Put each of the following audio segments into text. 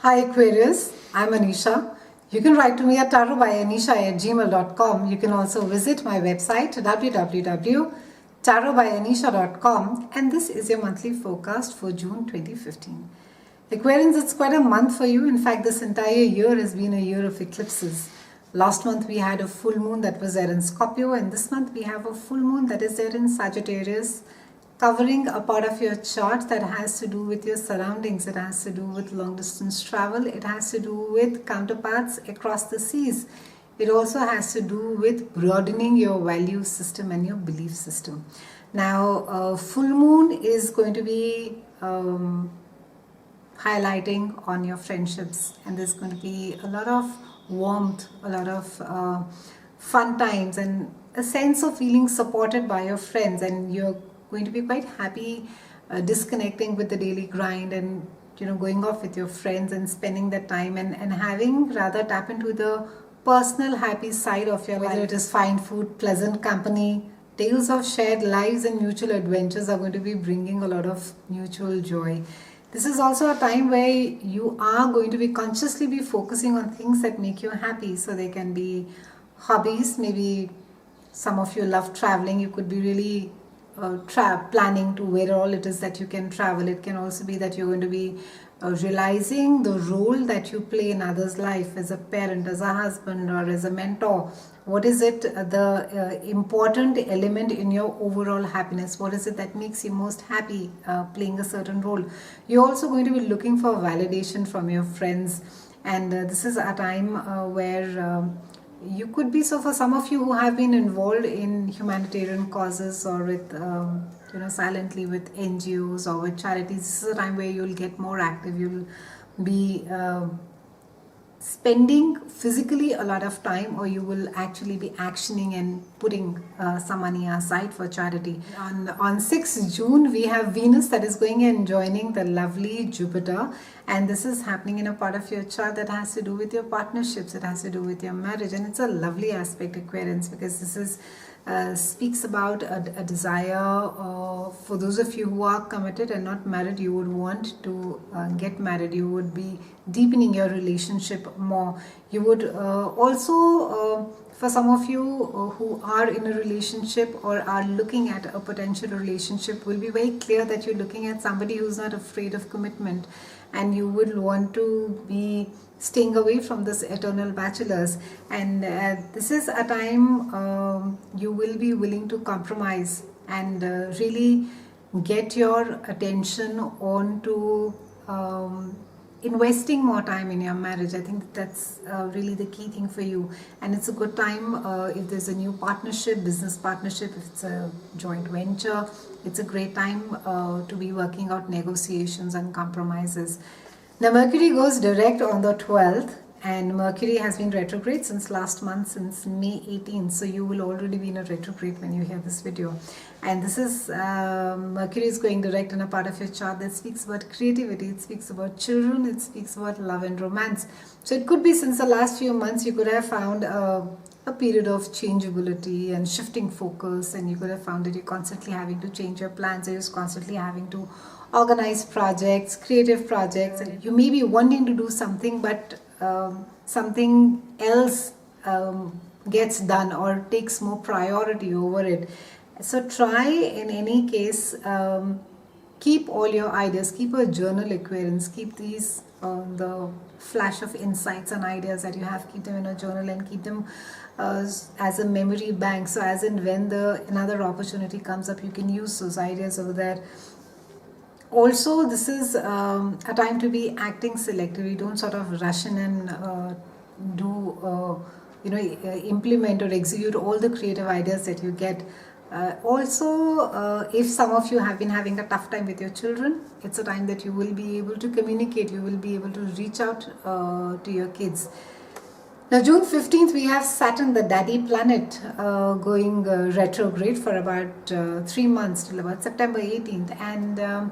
Hi Aquarius, I'm Anisha. You can write to me at tarotbyanisha@gmail.com. You can also visit my website www.tarotbyanisha.com, and this is your monthly forecast for June 2015. Aquarians, it's quite a month for you. In fact, this entire year has been a year of eclipses. Last month we had a full moon that was there in Scorpio, and this month we have a full moon that is there in Sagittarius, covering a part of your chart that has to do with your surroundings. It has to do with long distance travel. It has to do with counterparts across the seas. It also has to do with broadening your value system and your belief system. Now, full moon is going to be highlighting on your friendships, and there's going to be a lot of warmth, a lot of fun times, and a sense of feeling supported by your friends, and you're going to be quite happy disconnecting with the daily grind and going off with your friends and spending that time and having rather tap into the personal happy side of your life. Whether it is fine food, pleasant company, tales of shared lives and mutual adventures are going to be bringing a lot of mutual joy. This is also a time where you are going to be consciously be focusing on things that make you happy. So they can be hobbies. Maybe some of you love traveling. You could be really planning to where all it is that you can travel. It can also be that you're going to be realizing the role that you play in others' life as a parent, as a husband, or as a mentor. What is it, the important element in your overall happiness? What is it that makes you most happy playing a certain role? You're also going to be looking for validation from your friends, and this is a time where you could be, so for some of you who have been involved in humanitarian causes or with silently with NGOs or with charities, this is a time where you'll get more active. You'll be spending physically a lot of time, or you will actually be actioning and putting some money aside for charity. On 6th June, we have Venus that is going and joining the lovely Jupiter, and this is happening in a part of your chart that has to do with your partnerships. It has to do with your marriage, and it's a lovely aspect, Aquarians, because this is speaks about a desire for those of you who are committed and not married. You would want to get married. You would be deepening your relationship more. You would also for some of you who are in a relationship or are looking at a potential relationship, will be very clear that you're looking at somebody who's not afraid of commitment, and you would want to be staying away from this eternal bachelors. And this is a time you will be willing to compromise and really get your attention on to investing more time in your marriage. I think that's really the key thing for you, and it's a good time if there's a new partnership, business partnership, if it's a joint venture. It's a great time to be working out negotiations and compromises. Now, Mercury goes direct on the 12th, and Mercury has been retrograde since last month, since May 18th. So you will already be in a retrograde when you hear this video. And this is Mercury is going direct in a part of your chart that speaks about creativity. It speaks about children. It speaks about love and romance. So it could be since the last few months you could have found a period of changeability and shifting focus, and you could have found that you're constantly having to change your plans, or you're constantly having to organize projects, creative projects, and you may be wanting to do something, but something else gets done or takes more priority over it. So try in any case, keep all your ideas, keep a journal, Aquarians, keep these the flash of insights and ideas that you have, keep them in a journal and keep them as a memory bank. So as in when another opportunity comes up, you can use those ideas over there. Also, this is a time to be acting selectively. Don't sort of rush in and implement or execute all the creative ideas that you get. Also, if some of you have been having a tough time with your children, it's a time that you will be able to communicate. You will be able to reach out to your kids. Now, June 15th, we have Saturn, the daddy planet, going retrograde for about 3 months till about September 18th. And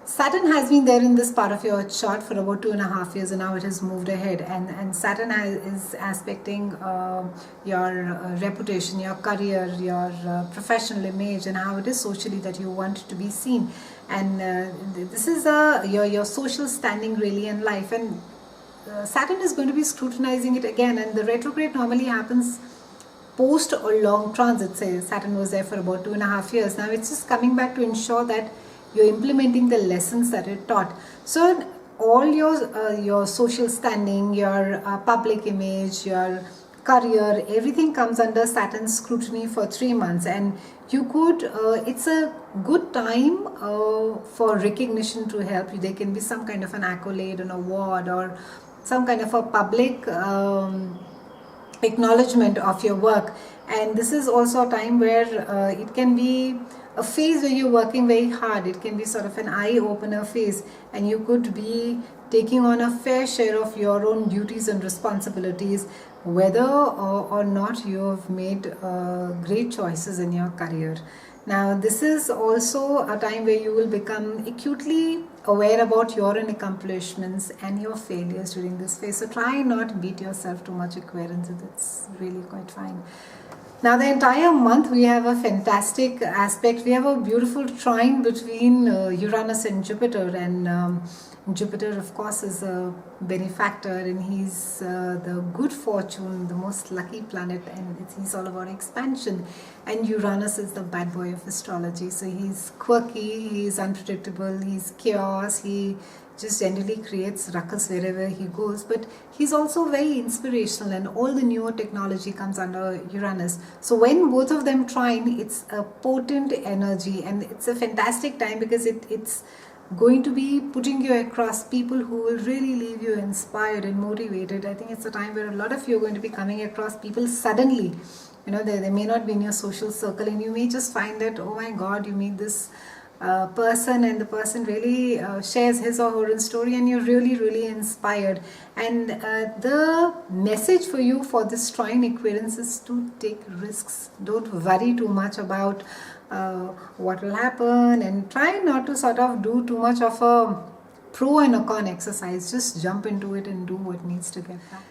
Saturn has been there in this part of your chart for about 2.5 years, and now it has moved ahead. And Saturn is aspecting your reputation, your career, your professional image, and how it is socially that you want to be seen. And this is your social standing really in life. And Saturn is going to be scrutinizing it again, and the retrograde normally happens post or long transit. Say Saturn was there for about 2.5 years. Now it's just coming back to ensure that you're implementing the lessons that it taught. So all your social standing, your public image, your career, everything comes under Saturn's scrutiny for 3 months, and you could it's a good time for recognition to help you. There can be some kind of an accolade, an award, or some kind of a public acknowledgement of your work. And this is also a time where it can be a phase where you're working very hard. It can be sort of an eye-opener phase, and you could be taking on a fair share of your own duties and responsibilities, whether or not you have made great choices in your career. Now this is also a time where you will become acutely aware about your own accomplishments and your failures during this phase. So try not beat yourself too much, Aquarians. It's really quite fine. Now the entire month we have a fantastic aspect. We have a beautiful trine between Uranus and Jupiter, and Jupiter of course is a benefactor, and he's the good fortune, the most lucky planet, and he's all about expansion. And Uranus is the bad boy of astrology. So he's quirky, he's unpredictable, he's chaos, he just generally creates ruckus wherever he goes, but he's also very inspirational, and all the newer technology comes under Uranus. So when both of them trine, it's a potent energy, and it's a fantastic time because it's going to be putting you across people who will really leave you inspired and motivated. I think it's a time where a lot of you are going to be coming across people suddenly. You know, they may not be in your social circle, and you may just find that, oh my God, you meet this person, and the person really shares his or her own story, and you're really inspired. And the message for you for this trine, Aquarians, is to take risks. Don't worry too much about what will happen, and try not to sort of do too much of a pro and a con exercise. Just jump into it and do what needs to get done.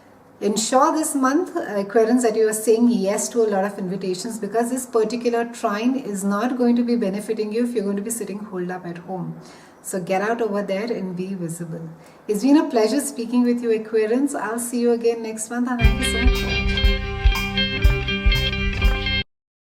Ensure this month, Aquarians, that you are saying yes to a lot of invitations, because this particular trine is not going to be benefiting you if you're going to be sitting holed up at home. So get out over there and be visible. It's been a pleasure speaking with you, Aquarians. I'll see you again next month, and thank you so much.